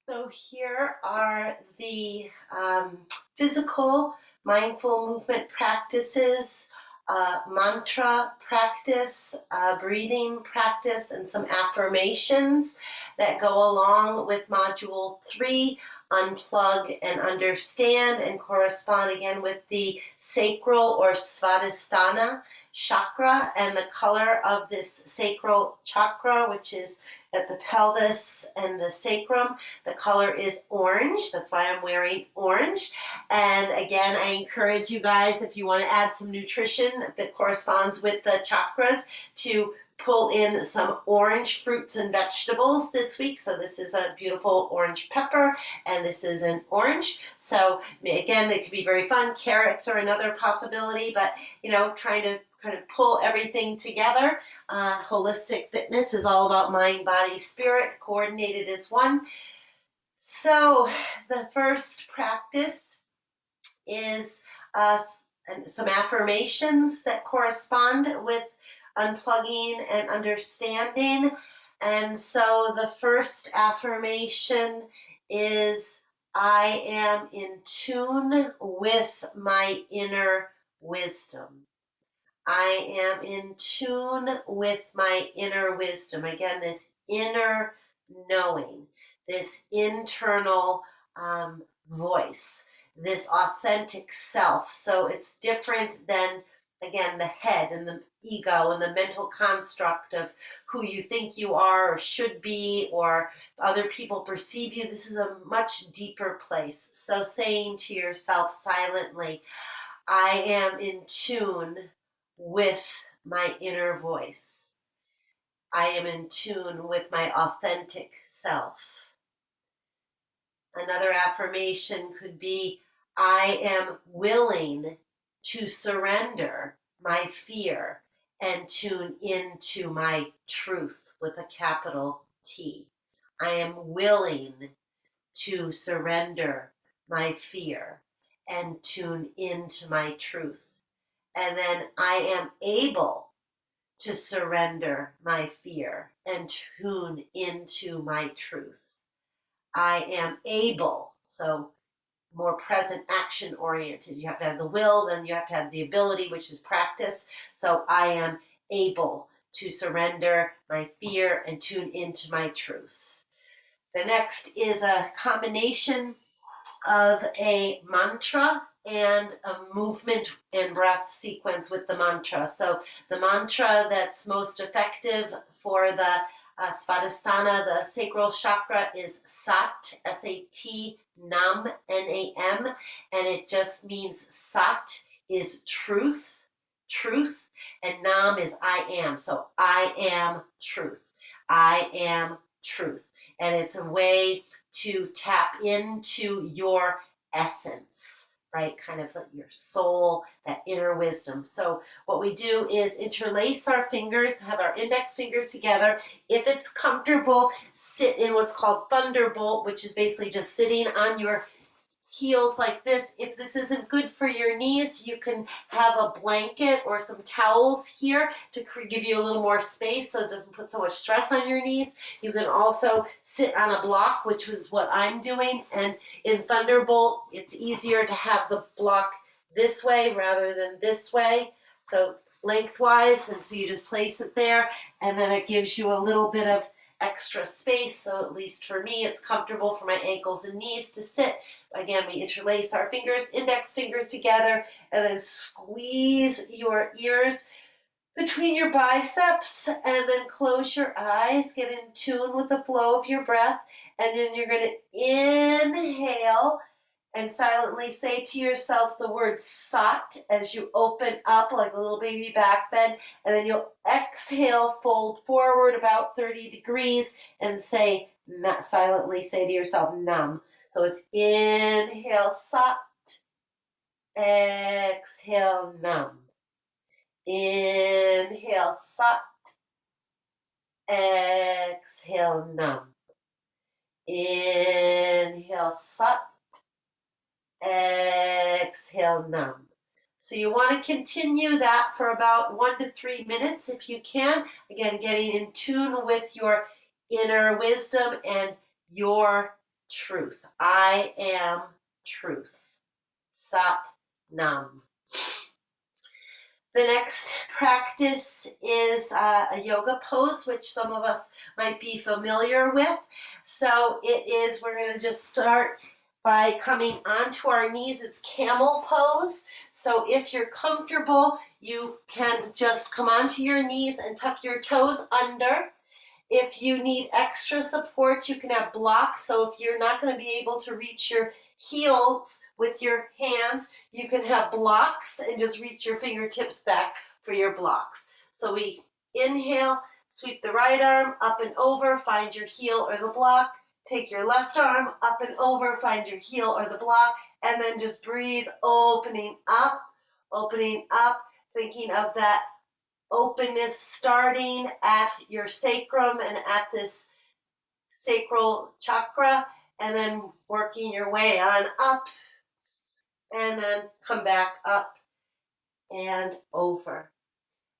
So here are the physical mindful movement practices, mantra practice, breathing practice, and some affirmations that go along with Module 3, Unplug and Understand, and correspond again with the sacral or Svadhisthana chakra and the color of this sacral chakra, which is at the pelvis and the sacrum. The color is orange. That's why I'm wearing orange. And again, I encourage you guys, if you want to add some nutrition that corresponds with the chakras, to pull in some orange fruits and vegetables this week. So this is a beautiful orange pepper, and this is an orange. So again, they could be very fun. Carrots are another possibility, but trying to kind of pull everything together. Holistic fitness is all about mind, body, spirit, coordinated as one. So the first practice is some affirmations that correspond with unplugging and understanding. And so the first affirmation is, I am in tune with my inner wisdom. I am in tune with my inner wisdom. Again, this inner knowing, this internal voice, this authentic self. So it's different than, again, the head and the ego and the mental construct of who you think you are or should be, or other people perceive you. This is a much deeper place. So saying to yourself silently, I am in tune with my inner voice. I am in tune with my authentic self. Another affirmation could be, I am willing to surrender my fear and tune into my truth with a capital T. I am willing to surrender my fear and tune into my truth. And then I am able to surrender my fear and tune into my truth. I am able, so more present, action oriented. You have to have the will, then you have to have the ability, which is practice. So I am able to surrender my fear and tune into my truth. The next is a combination of a mantra and a movement and breath sequence with the mantra. So the mantra that's most effective for the Svadhisthana, the sacral chakra, is Sat, S-A-T, Nam, N-A-M, and it just means Sat is truth, truth, and Nam is I am. So I am truth. I am truth. And it's a way to tap into your essence, right? Kind of like your soul, that inner wisdom. So what we do is interlace our fingers, have our index fingers together. If it's comfortable, sit in what's called thunderbolt, which is basically just sitting on your heels like this. If this isn't good for your knees, you can have a blanket or some towels here to give you a little more space so it doesn't put so much stress on your knees. You can also sit on a block, which is what I'm doing. And in Thunderbolt, it's easier to have the block this way rather than this way. So lengthwise, and so you just place it there, and then it gives you a little bit of extra space. So at least for me, it's comfortable for my ankles and knees to sit. Again, we interlace our fingers, index fingers together, and then squeeze your ears between your biceps, and then close your eyes. Get in tune with the flow of your breath, and then you're going to inhale and silently say to yourself the word Sat as you open up like a little baby back bend, and then you'll exhale, fold forward about 30 degrees, and silently say to yourself Nam. So it's inhale Sat, exhale Nam. Inhale Sat, exhale Nam. Inhale Sat, exhale Nam. So you want to continue that for about 1 to 3 minutes if you can. Again, getting in tune with your inner wisdom and your truth. I am truth. Sat Nam. The next practice is a yoga pose, which some of us might be familiar with. So it is, we're going to just start by coming onto our knees. It's camel pose. So if you're comfortable, you can just come onto your knees and tuck your toes under. If you need extra support, you can have blocks. So if you're not going to be able to reach your heels with your hands, you can have blocks and just reach your fingertips back for your blocks. So we inhale, sweep the right arm up and over, find your heel or the block. Take your left arm up and over, find your heel or the block, and then just breathe, opening up, thinking of that openness starting at your sacrum and at this sacral chakra, and then working your way on up, and then come back up and over.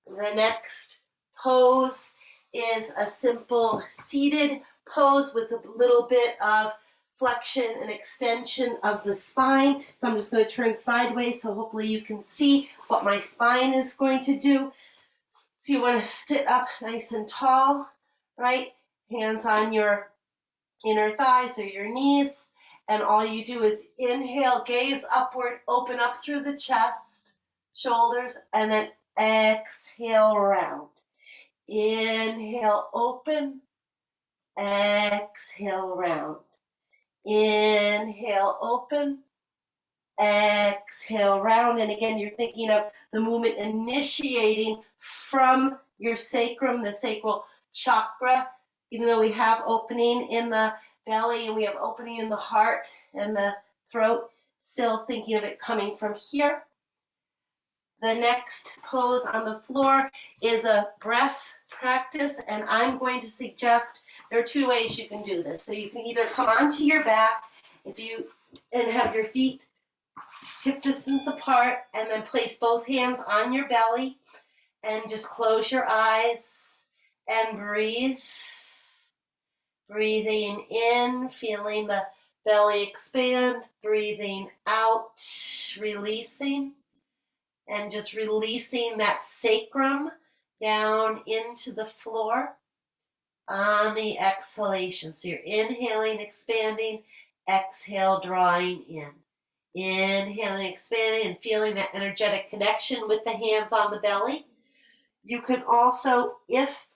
The next pose is a simple seated pose with a little bit of flexion and extension of the spine. So I'm just going to turn sideways so hopefully you can see what my spine is going to do. So you want to sit up nice and tall, right? Hands on your inner thighs or your knees. And all you do is inhale, gaze upward, open up through the chest, shoulders, and then exhale round. Inhale, open, exhale round. Inhale, open, exhale round. And again, you're thinking of the movement initiating from your sacrum, the sacral chakra. Even though we have opening in the belly and we have opening in the heart and the throat, still thinking of it coming from here. The next pose on the floor is a breath practice, and I'm going to suggest there are two ways you can do this. So you can either come onto your back and have your feet hip distance apart, and then place both hands on your belly and just close your eyes and breathe. Breathing in, feeling the belly expand, breathing out, releasing, and just releasing that sacrum down into the floor on the exhalation. So you're inhaling, expanding, exhale, drawing in. Inhaling, expanding, and feeling that energetic connection with the hands on the belly. You can also, if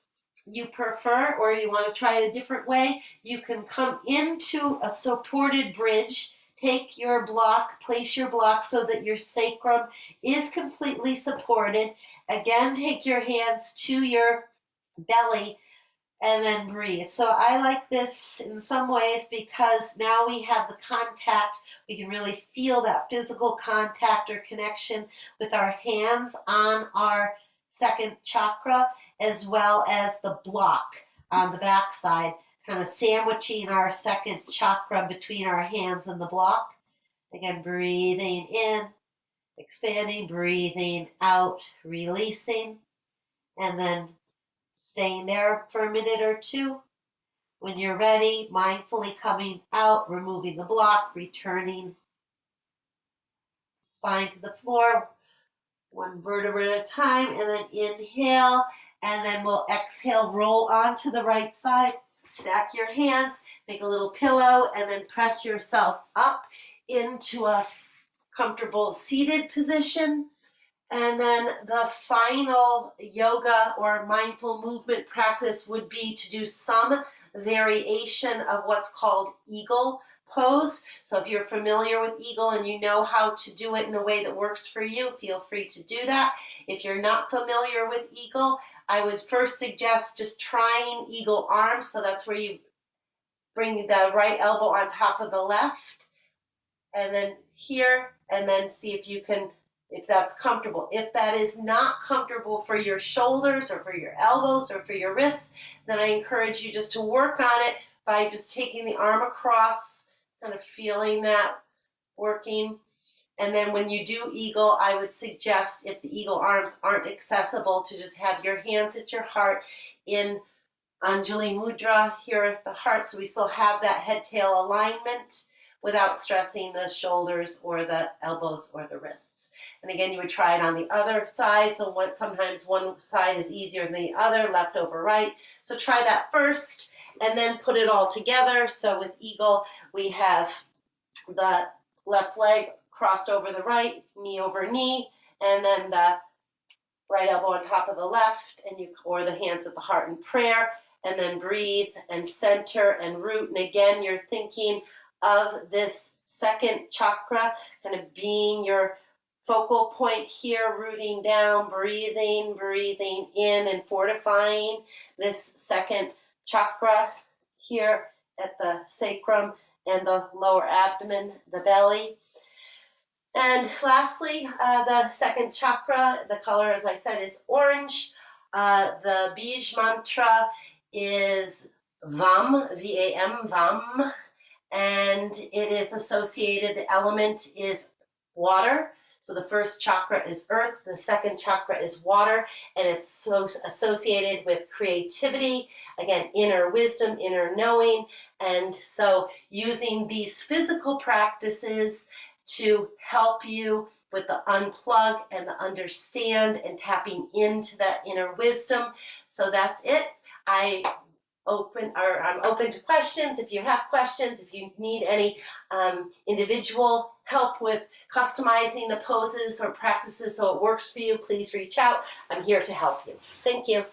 you prefer or you want to try it a different way, you can come into a supported bridge. Take your block, place your block so that your sacrum is completely supported. Again, take your hands to your belly and then breathe. So I like this in some ways because now we have the contact. We can really feel that physical contact or connection with our hands on our second chakra, as well as the block on the back side, kind of sandwiching our second chakra between our hands and the block. Again, breathing in, expanding, breathing out, releasing, and then staying there for a minute or two. When you're ready, mindfully coming out, removing the block, returning spine to the floor, one vertebra at a time, and then inhale, and then we'll exhale, roll onto the right side, stack your hands, make a little pillow, and then press yourself up into a comfortable seated position. And then the final yoga or mindful movement practice would be to do some variation of what's called eagle pose. So if you're familiar with eagle and you know how to do it in a way that works for you, feel free to do that. If you're not familiar with eagle, I would first suggest just trying eagle arms. So that's where you bring the right elbow on top of the left, and then here, and then see if you can, if that's comfortable. If that is not comfortable for your shoulders or for your elbows or for your wrists, then I encourage you just to work on it by just taking the arm across, kind of feeling that working. And then when you do eagle, I would suggest, if the eagle arms aren't accessible, to just have your hands at your heart in Anjali Mudra here at the heart, so we still have that head-tail alignment without stressing the shoulders or the elbows or the wrists. And again, you would try it on the other side, so sometimes one side is easier than the other, left over right. So try that first, and then put it all together. So with Eagle, we have the left leg crossed over the right, knee over knee, and then the right elbow on top of the left, and or the hands at the heart in prayer, and then breathe and center and root. And again, you're thinking of this second chakra kind of being your focal point here, rooting down, breathing in and fortifying this second chakra here at the sacrum and the lower abdomen, the belly. And lastly, the second chakra, the color, as I said, is orange. The Bij mantra is VAM, V-A-M, VAM, and it is associated, the element is water. So the first chakra is earth, the second chakra is water, and it's so associated with creativity, again, inner wisdom, inner knowing. And so using these physical practices to help you with the unplug and the understand and tapping into that inner wisdom. So that's it. I'm open to questions. If you have questions, if you need any individual help with customizing the poses or practices so it works for you, please reach out. I'm here to help you. Thank you.